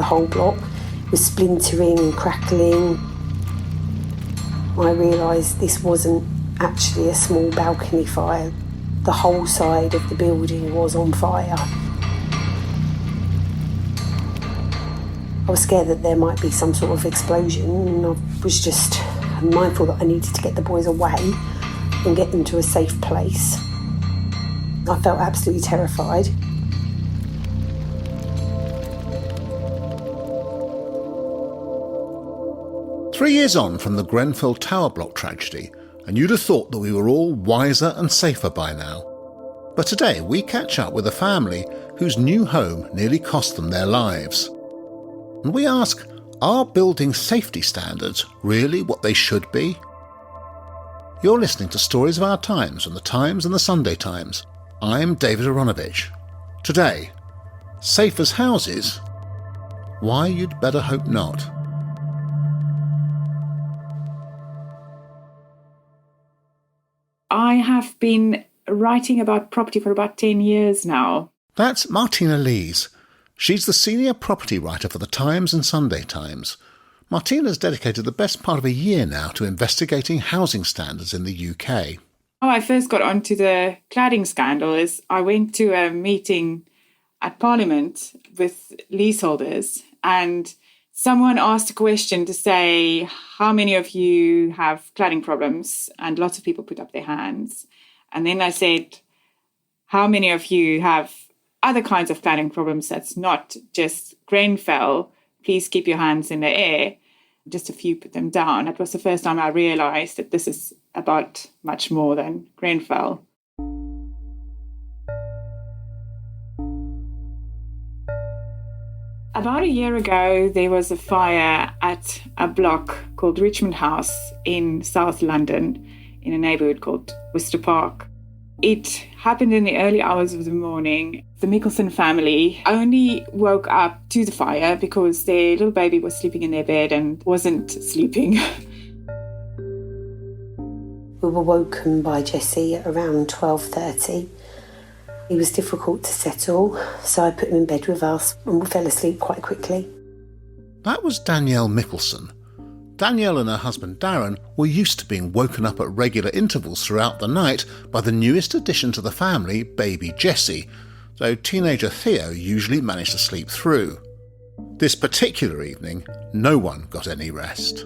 whole block. It was splintering and crackling. I realised this wasn't actually a small balcony fire. The whole side of the building was on fire. I was scared that there might be some sort of explosion, and I was just mindful that I needed to get the boys away and get them to a safe place. I felt absolutely terrified. Three years on from the Grenfell tower block tragedy, and you'd have thought that we were all wiser and safer by now. But today we catch up with a family whose new home nearly cost them their lives. And we ask, are building safety standards really what they should be? You're listening to Stories of Our Times on The Times and The Sunday Times. I'm David Aronovich. Today, safe as houses? Why you'd better hope not. I have been writing about property for about 10 years now. That's Martina Lees. She's the senior property writer for The Times and Sunday Times. Martina's dedicated the best part of a year now to investigating housing standards in the UK. How I first got onto the cladding scandal is I went to a meeting at Parliament with leaseholders, and someone asked a question to say, how many of you have cladding problems? And lots of people put up their hands. And then I said, how many of you have other kinds of cladding problems that's not just Grenfell? Please keep your hands in the air. Just a few put them down. That was the first time I realised that this is about much more than Grenfell. About a year ago, there was a fire at a block called Richmond House in South London, in a neighbourhood called Worcester Park. It happened in the early hours of the morning. The Mikkelsen family only woke up to the fire because their little baby was sleeping in their bed and wasn't sleeping. We were woken by Jesse at around 12:30. He was difficult to settle, so I put him in bed with us and we fell asleep quite quickly. That was Danielle Mikkelsen. Danielle and her husband Darren were used to being woken up at regular intervals throughout the night by the newest addition to the family, baby Jessie, though teenager Theo usually managed to sleep through. This particular evening, no one got any rest.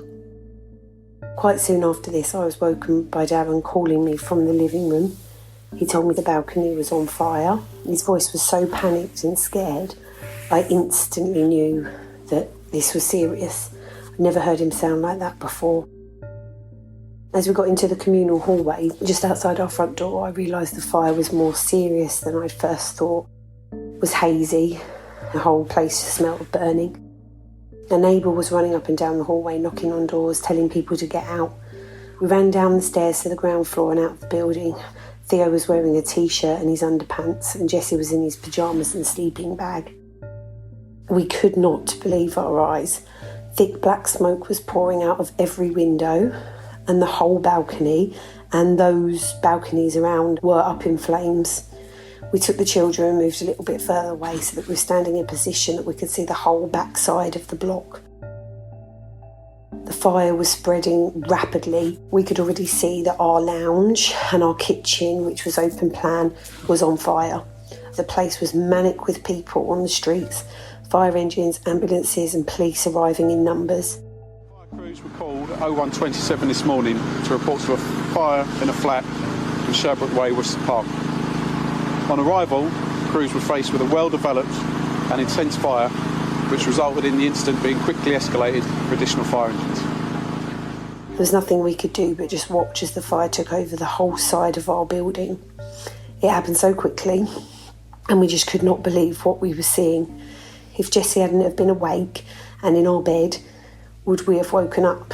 Quite soon after this, I was woken by Darren calling me from the living room. He told me the balcony was on fire. His voice was so panicked and scared, I instantly knew that this was serious. I'd never heard him sound like that before. As we got into the communal hallway, just outside our front door, I realised the fire was more serious than I'd first thought. It was hazy. The whole place smelled of burning. A neighbour was running up and down the hallway, knocking on doors, telling people to get out. We ran down the stairs to the ground floor and out of the building. Theo was wearing a t-shirt and his underpants, and Jesse was in his pyjamas and sleeping bag. We could not believe our eyes. Thick black smoke was pouring out of every window, and the whole balcony and those balconies around were up in flames. We took the children and moved a little bit further away so that we were standing in a position that we could see the whole backside of the block. The fire was spreading rapidly. We could already see that our lounge and our kitchen, which was open plan, was on fire. The place was manic with people on the streets, fire engines, ambulances and police arriving in numbers. Fire crews were called at 01:27 this morning to report to a fire in a flat in Sherbrooke Way, Worcester Park. On arrival, crews were faced with a well-developed and intense fire, which resulted in the incident being quickly escalated for additional fire engines. There was nothing we could do but just watch as the fire took over the whole side of our building. It happened so quickly, and we just could not believe what we were seeing. If Jessie hadn't have been awake and in our bed, would we have woken up?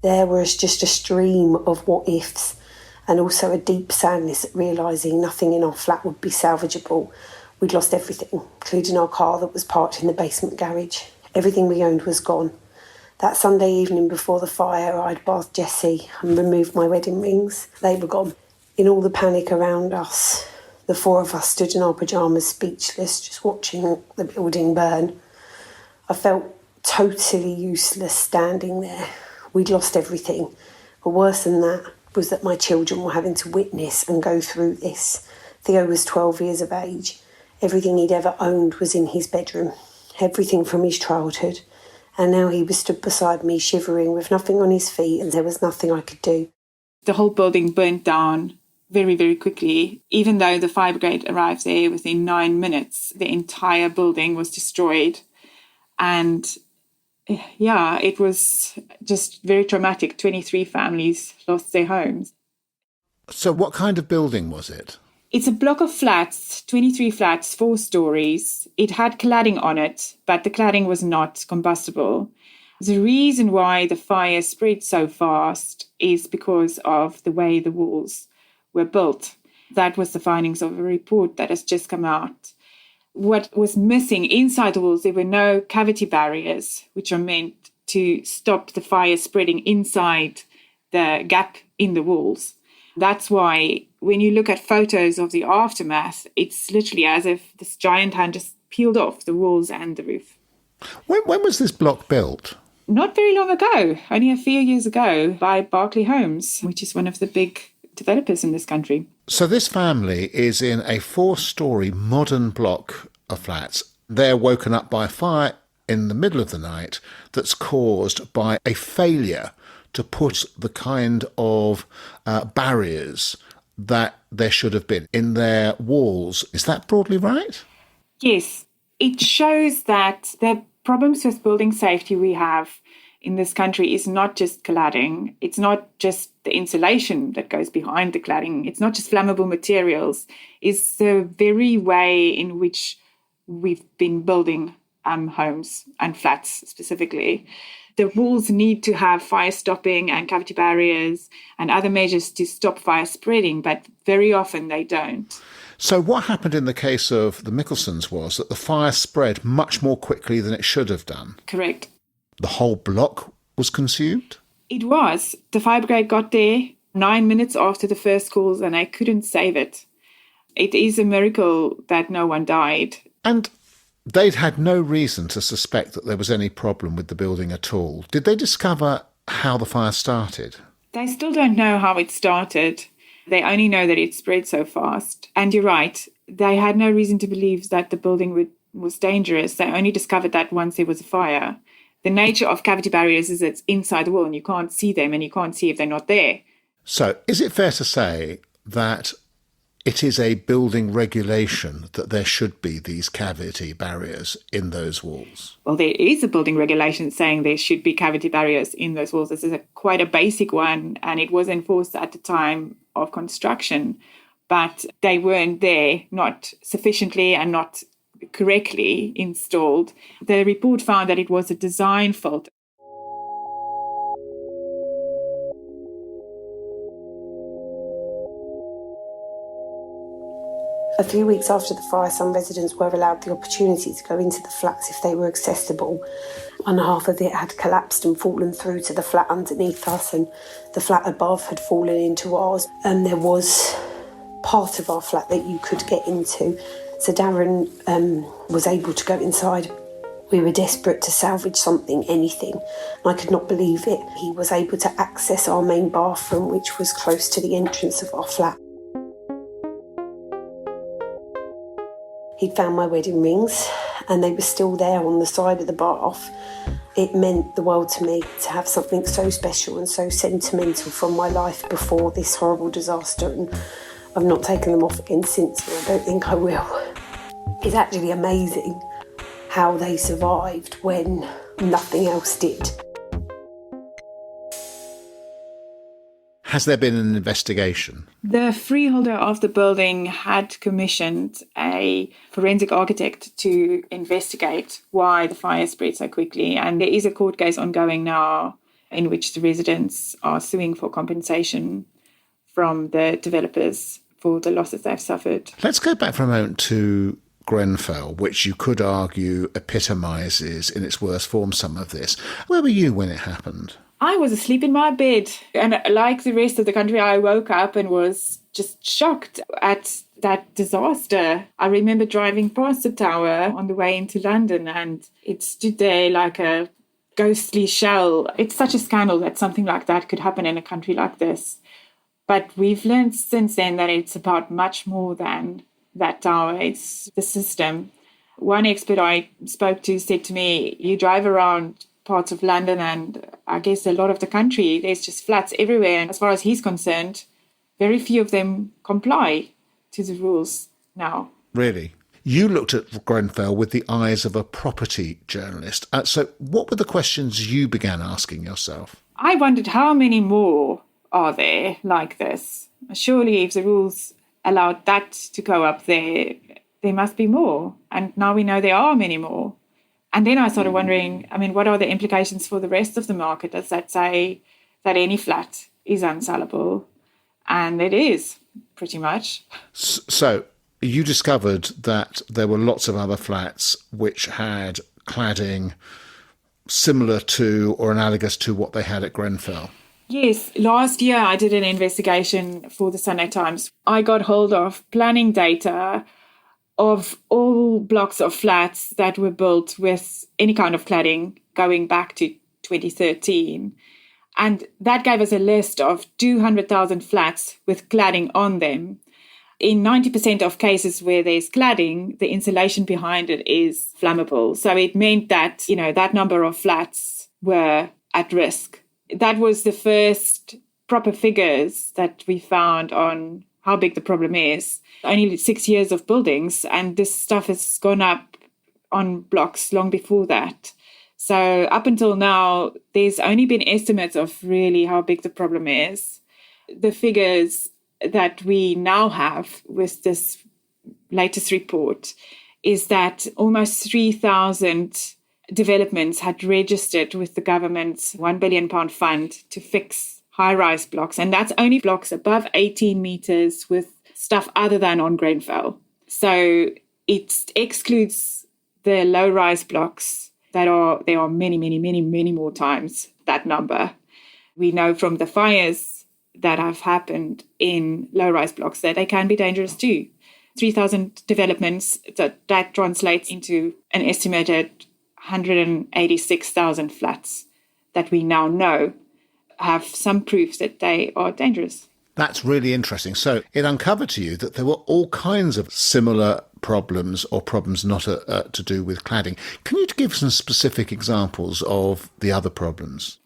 There was just a stream of what-ifs, and also a deep sadness at realising nothing in our flat would be salvageable. We'd lost everything, including our car that was parked in the basement garage. Everything we owned was gone. That Sunday evening before the fire, I'd bathed Jessie and removed my wedding rings. They were gone. In all the panic around us, The four of us stood in our pyjamas, speechless, just watching the building burn. I felt totally useless standing there. We'd lost everything. But worse than that was that my children were having to witness and go through this. Theo was 12 years of age. Everything he'd ever owned was in his bedroom. Everything from his childhood. And now he was stood beside me, shivering, with nothing on his feet, and there was nothing I could do. The whole building burnt down very, very quickly. Even though the fire brigade arrived there within 9 minutes, the entire building was destroyed. And yeah, it was just very traumatic. 23 families lost their homes. So what kind of building was it? It's a block of flats, 23 flats, 4 stories. It had cladding on it, but the cladding was not combustible. The reason why the fire spread so fast is because of the way the walls were built. That was the findings of a report that has just come out. What was missing inside the walls, there were no cavity barriers, which are meant to stop the fire spreading inside the gap in the walls. That's why when you look at photos of the aftermath, it's literally as if this giant hand just peeled off the walls and the roof. When was this block built? Not very long ago, only a few years ago, by Berkeley Homes, which is one of the big developers in this country. So this family is in a 4-storey modern block of flats. They're woken up by a fire in the middle of the night that's caused by a failure to put the kind of barriers that there should have been in their walls. Is that broadly right? Yes. It shows that the problems with building safety we have in this country is not just cladding. It's not just the insulation that goes behind the cladding. It's not just flammable materials. It's the very way in which we've been building homes and flats specifically. The walls need to have fire stopping and cavity barriers and other measures to stop fire spreading, but very often they don't. So what happened in the case of the Mikkelsens was that the fire spread much more quickly than it should have done. Correct. The whole block was consumed? It was. The fire brigade got there 9 minutes after the first calls and they couldn't save it. It is a miracle that no one died. And they'd had no reason to suspect that there was any problem with the building at all. Did they discover how the fire started? They still don't know how it started. They only know that it spread so fast. And you're right, they had no reason to believe that the building was dangerous. They only discovered that once there was a fire. The nature of cavity barriers is it's inside the wall and you can't see them and you can't see if they're not there. So is it fair to say that it is a building regulation that there should be these cavity barriers in those walls? Well, there is a building regulation saying there should be cavity barriers in those walls. This is quite a basic one, and it was enforced at the time of construction, but they weren't there, not sufficiently and not correctly installed. The report found that it was a design fault. A few weeks after the fire, some residents were allowed the opportunity to go into the flats if they were accessible. And half of it had collapsed and fallen through to the flat underneath us, and the flat above had fallen into ours. And there was part of our flat that you could get into. So Darren was able to go inside. We were desperate to salvage something, anything. I could not believe it. He was able to access our main bathroom, which was close to the entrance of our flat. He'd found my wedding rings and they were still there on the side of the bath. It meant the world to me to have something so special and so sentimental from my life before this horrible disaster, and I've not taken them off again since, and I don't think I will. It's actually amazing how they survived when nothing else did. Has there been an investigation? The freeholder of the building had commissioned a forensic architect to investigate why the fire spread so quickly. And there is a court case ongoing now in which the residents are suing for compensation from the developers for the losses they've suffered. Let's go back for a moment to Grenfell, which you could argue epitomises in its worst form some of this. Where were you when it happened? I was asleep in my bed. And like the rest of the country, I woke up and was just shocked at that disaster. I remember driving past the tower on the way into London, and it stood there like a ghostly shell. It's such a scandal that something like that could happen in a country like this. But we've learned since then that it's about much more than that tower. It's the system. One expert I spoke to said to me, you drive around parts of London and I guess a lot of the country, there's just flats everywhere. And as far as he's concerned, very few of them comply to the rules now. Really? You looked at Grenfell with the eyes of a property journalist. So what were the questions you began asking yourself? I wondered how many more are there like this? Surely if the rules allowed that to go up there, there must be more. And now we know there are many more. And then I started wondering, what are the implications for the rest of the market? Does that say that any flat is unsellable? And it is, pretty much. So you discovered that there were lots of other flats which had cladding similar to or analogous to what they had at Grenfell. Yes, last year I did an investigation for the Sunday Times. I got hold of planning data of all blocks of flats that were built with any kind of cladding going back to 2013. And that gave us a list of 200,000 flats with cladding on them. In 90% of cases where there's cladding, the insulation behind it is flammable. So it meant that, that number of flats were at risk. That was the first proper figures that we found on how big the problem is. Only 6 years of buildings, and this stuff has gone up on blocks long before that. So up until now, there's only been estimates of really how big the problem is. The figures that we now have with this latest report is that almost 3,000 developments had registered with the government's £1 billion fund to fix high-rise blocks. And that's only blocks above 18 metres with stuff other than on Grenfell. So it excludes the low-rise blocks there are many, many, many, many more times that number. We know from the fires that have happened in low-rise blocks that they can be dangerous too. 3,000 developments, that translates into an estimated 186,000 flats that we now know have some proof that they are dangerous. That's really interesting. So it uncovered to you that there were all kinds of similar problems or problems not to do with cladding. Can you give some specific examples of the other problems?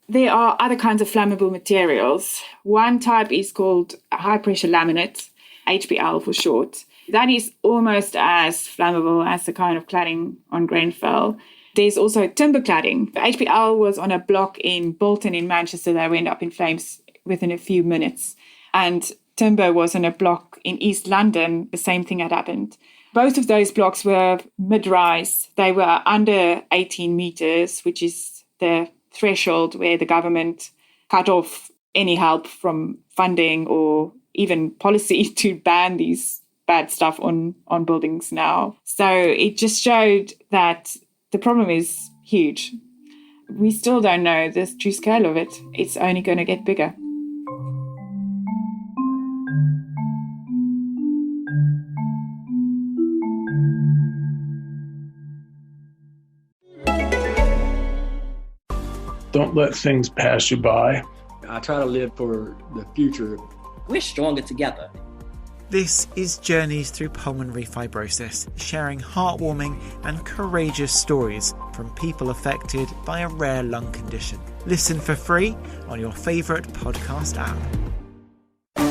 There are other kinds of flammable materials. One type is called high-pressure laminate, HPL for short. That is almost as flammable as the kind of cladding on Grenfell. There's also timber cladding. The HPL was on a block in Bolton in Manchester that went up in flames within a few minutes. And timber was on a block in East London. The same thing had happened. Both of those blocks were mid-rise. They were under 18 metres, which is the threshold where the government cut off any help from funding or even policy to ban these bad stuff on buildings now. So it just showed that the problem is huge. We still don't know the true scale of it. It's only going to get bigger. Don't let things pass you by. I try to live for the future. We're stronger together. This is Journeys Through Pulmonary Fibrosis, sharing heartwarming and courageous stories from people affected by a rare lung condition. Listen for free on your favourite podcast app.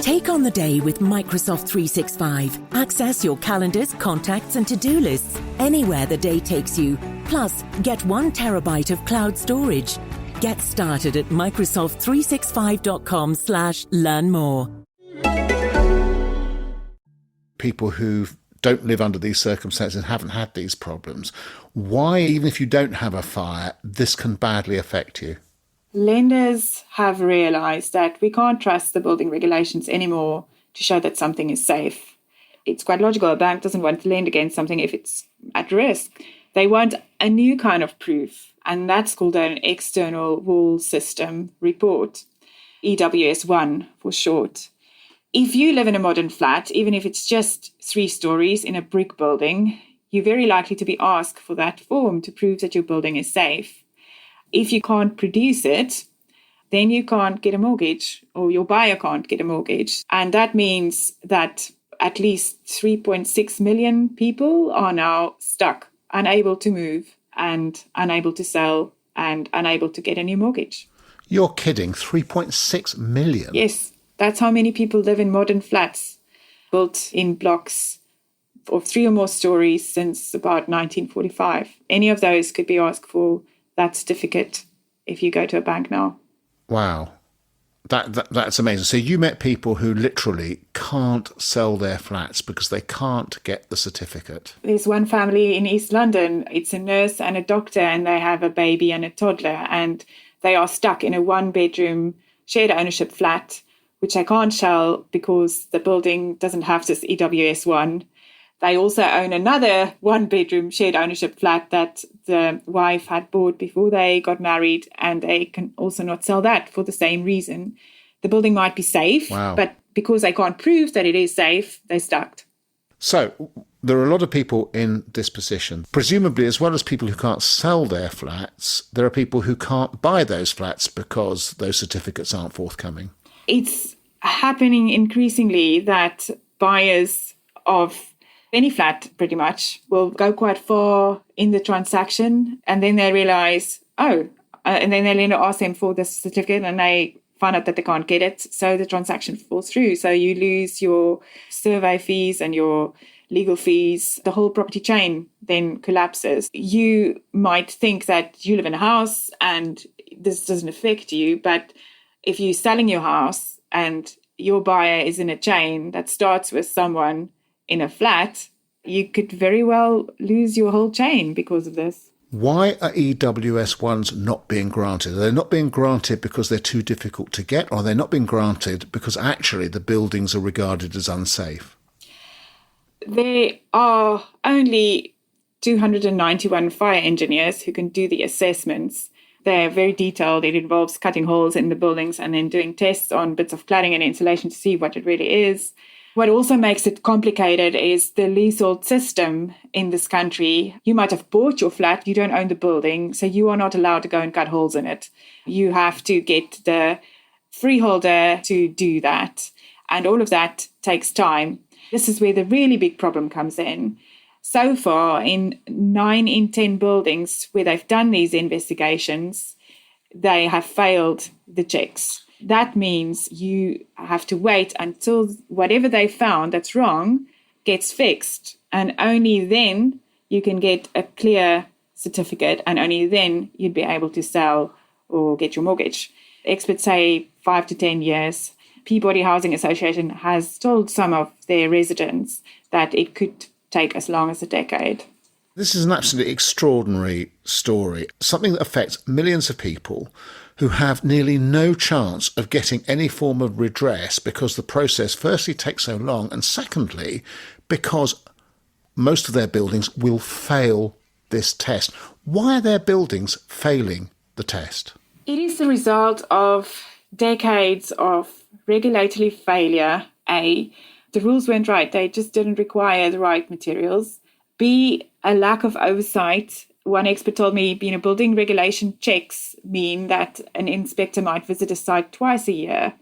Take on the day with Microsoft 365. Access your calendars, contacts and to-do lists anywhere the day takes you. Plus, get 1 terabyte of cloud storage. Get started at Microsoft365.com/learn more. People who don't live under these circumstances and haven't had these problems, why, even if you don't have a fire, this can badly affect you? Lenders have realised that we can't trust the building regulations anymore to show that something is safe. It's quite logical. A bank doesn't want to lend against something if it's at risk. They want a new kind of proof, and that's called an external wall system report, EWS1 for short. If you live in a modern flat, even if it's just 3 stories in a brick building, you're very likely to be asked for that form to prove that your building is safe. If you can't produce it, then you can't get a mortgage, or your buyer can't get a mortgage. And that means that at least 3.6 million people are now stuck, unable to move and unable to sell and unable to get a new mortgage. You're kidding, 3.6 million? Yes, that's how many people live in modern flats built in blocks of 3 or more stories since about 1945. Any of those could be asked for that certificate if you go to a bank now. Wow. That's amazing. So you met people who literally can't sell their flats because they can't get the certificate. There's one family in East London. It's a nurse and a doctor, and they have a baby and a toddler, and they are stuck in a 1-bedroom shared ownership flat, which they can't sell because the building doesn't have this EWS1. They also own another 1-bedroom shared ownership flat that the wife had bought before they got married, and they can also not sell that for the same reason. The building might be safe, but because they can't prove that it is safe, they're stuck. So there are a lot of people in this position. Presumably, as well as people who can't sell their flats, there are people who can't buy those flats because those certificates aren't forthcoming. It's happening increasingly that buyers of any flat pretty much will go quite far in the transaction, and then they realize, and then they ask them for the certificate and they find out that they can't get it. So the transaction falls through. So you lose your survey fees and your legal fees. The whole property chain then collapses. You might think that you live in a house and this doesn't affect you, but if you're selling your house and your buyer is in a chain that starts with someone in a flat, you could very well lose your whole chain because of this. Why are EWS1s not being granted? Are they not being granted because they're too difficult to get, or are they not being granted because actually the buildings are regarded as unsafe? There are only 291 fire engineers who can do the assessments. They're very detailed. It involves cutting holes in the buildings and then doing tests on bits of cladding and insulation to see what it really is. What also makes it complicated is the leasehold system in this country. You might have bought your flat, you don't own the building, so you are not allowed to go and cut holes in it. You have to get the freeholder to do that. And all of that takes time. This is where the really big problem comes in. So far, in 9 in 10 buildings where they've done these investigations, they have failed the checks. That means you have to wait until whatever they found that's wrong gets fixed. And only then you can get a clear certificate, and only then you'd be able to sell or get your mortgage. Experts say 5 to 10 years. Peabody Housing Association has told some of their residents that it could take as long as a decade. This is an absolutely extraordinary story, something that affects millions of people who have nearly no chance of getting any form of redress because the process firstly takes so long, and secondly, because most of their buildings will fail this test. Why are their buildings failing the test? It is the result of decades of regulatory failure. A, the rules weren't right. They just didn't require the right materials. B, a lack of oversight. One expert told me, building regulation checks mean that an inspector might visit a site twice a year.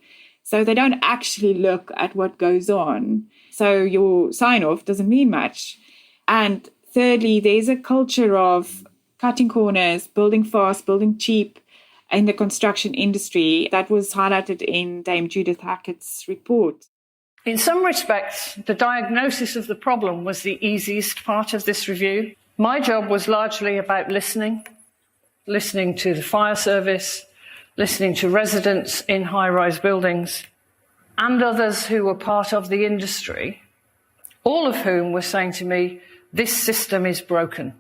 So they don't actually look at what goes on. So your sign-off doesn't mean much. And thirdly, there's a culture of cutting corners, building fast, building cheap in the construction industry that was highlighted in Dame Judith Hackett's report. In some respects, the diagnosis of the problem was the easiest part of this review. My job was largely about listening to the fire service, listening to residents in high-rise buildings, and others who were part of the industry, all of whom were saying to me, this system is broken.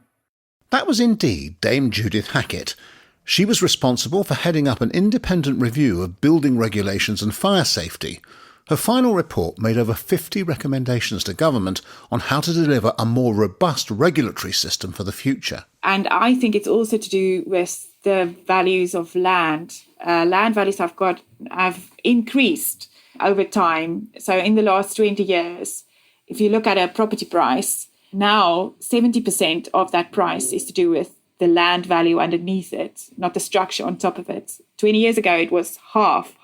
That was indeed Dame Judith Hackett. She was responsible for heading up an independent review of building regulations and fire safety, Her final report made over 50 recommendations to government on how to deliver a more robust regulatory system for the future. And I think it's also to do with the values of land. Land values have increased over time. So in the last 20 years, if you look at a property price, now 70% of that price is to do with the land value underneath it, not the structure on top of it. 20 years ago, it was half.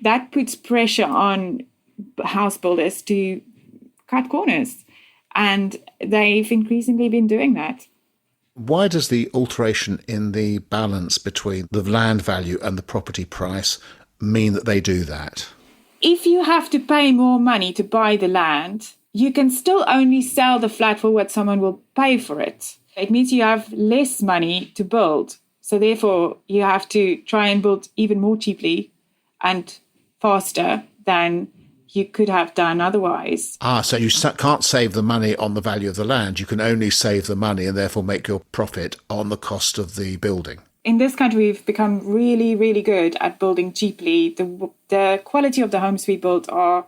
That puts pressure on house builders to cut corners. And they've increasingly been doing that. Why does the alteration in the balance between the land value and the property price mean that they do that? If you have to pay more money to buy the land, you can still only sell the flat for what someone will pay for it. It means you have less money to build. So therefore, you have to try and build even more cheaply and faster than you could have done otherwise. So you can't save the money on the value of the land. You can only save the money and therefore make your profit on the cost of the building. In this country, we've become really, really good at building cheaply. The quality of the homes we build are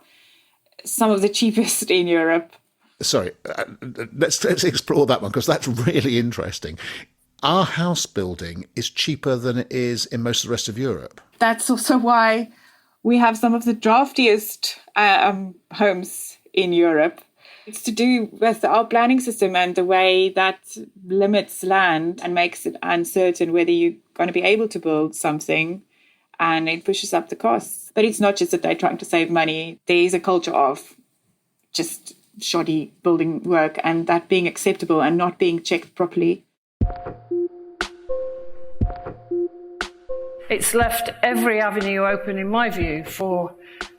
some of the cheapest in Europe. Sorry, let's explore that one because that's really interesting. Our house building is cheaper than it is in most of the rest of Europe. That's also why we have some of the draftiest homes in Europe. It's to do with our planning system and the way that limits land and makes it uncertain whether you're going to be able to build something, and it pushes up the costs. But it's not just that they're trying to save money. There is a culture of just shoddy building work and that being acceptable and not being checked properly. It's left every avenue open, in my view, for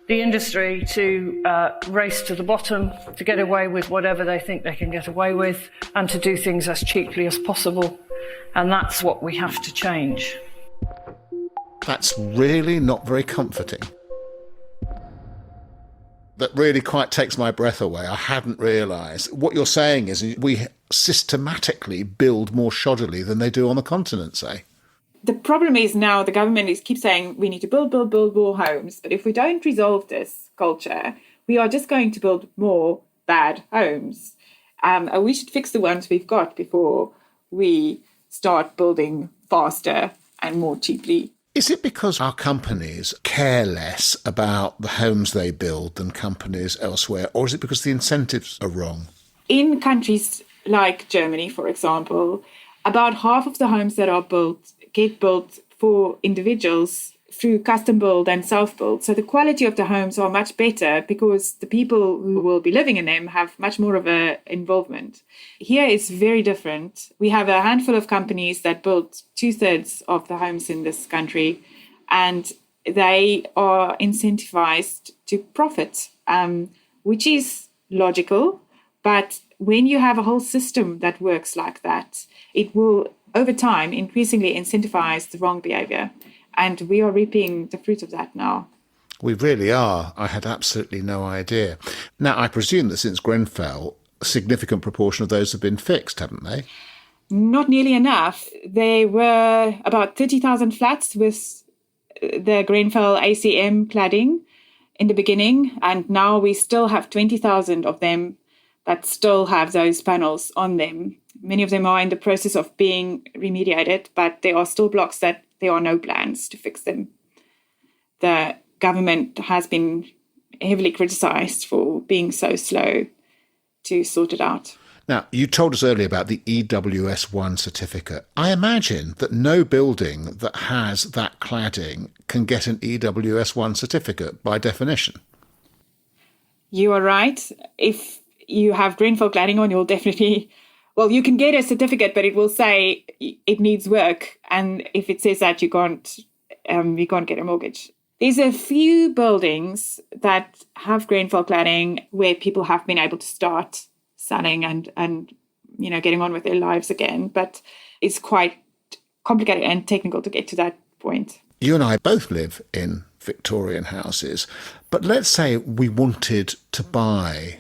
the industry to race to the bottom, to get away with whatever they think they can get away with, and to do things as cheaply as possible. And that's what we have to change. That's really not very comforting. That really quite takes my breath away. I hadn't realised. What you're saying is we systematically build more shoddily than they do on the continent, say. The problem is now the government keeps saying we need to build more homes. But if we don't resolve this culture, we are just going to build more bad homes. We should fix the ones we've got before we start building faster and more cheaply. Is it because our companies care less about the homes they build than companies elsewhere, or is it because the incentives are wrong? In countries like Germany, for example, about half of the homes that are built get built for individuals through custom build and self-build. So the quality of the homes are much better because the people who will be living in them have much more of an involvement. Here it's very different. We have a handful of companies that build 2/3 of the homes in this country, and they are incentivized to profit, which is logical. But when you have a whole system that works like that, it will, over time, increasingly incentivize the wrong behavior. And we are reaping the fruit of that now. We really are. I had absolutely no idea. Now, I presume that since Grenfell, a significant proportion of those have been fixed, haven't they? Not nearly enough. There were about 30,000 flats with the Grenfell ACM cladding in the beginning, and now we still have 20,000 of them that still have those panels on them. Many of them are in the process of being remediated, but there are still blocks that there are no plans to fix them. The government has been heavily criticised for being so slow to sort it out. Now, you told us earlier about the EWS1 certificate. I imagine that no building that has that cladding can get an EWS1 certificate by definition. You are right. If you have Grenfell cladding on, you'll definitely... Well, you can get a certificate, but it will say it needs work. And if it says that, you can't get a mortgage. There's a few buildings that have Grenfell cladding where people have been able to start selling and getting on with their lives again. But it's quite complicated and technical to get to that point. You and I both live in Victorian houses, but let's say we wanted to buy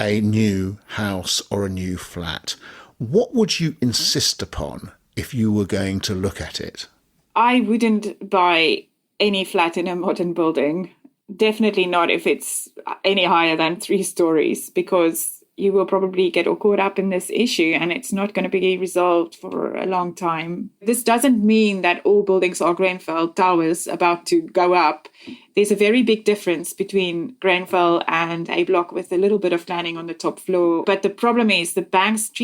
a new house or a new flat. What would you insist upon if you were going to look at it? I wouldn't buy any flat in a modern building definitely not if it's any higher than 3 stories, because you will probably get caught up in this issue and it's not going to be resolved for a long time. This doesn't mean that all buildings are Grenfell towers about to go up. There's a very big difference between Grenfell and a block with a little bit of cladding on the top floor. But the problem is the banks treat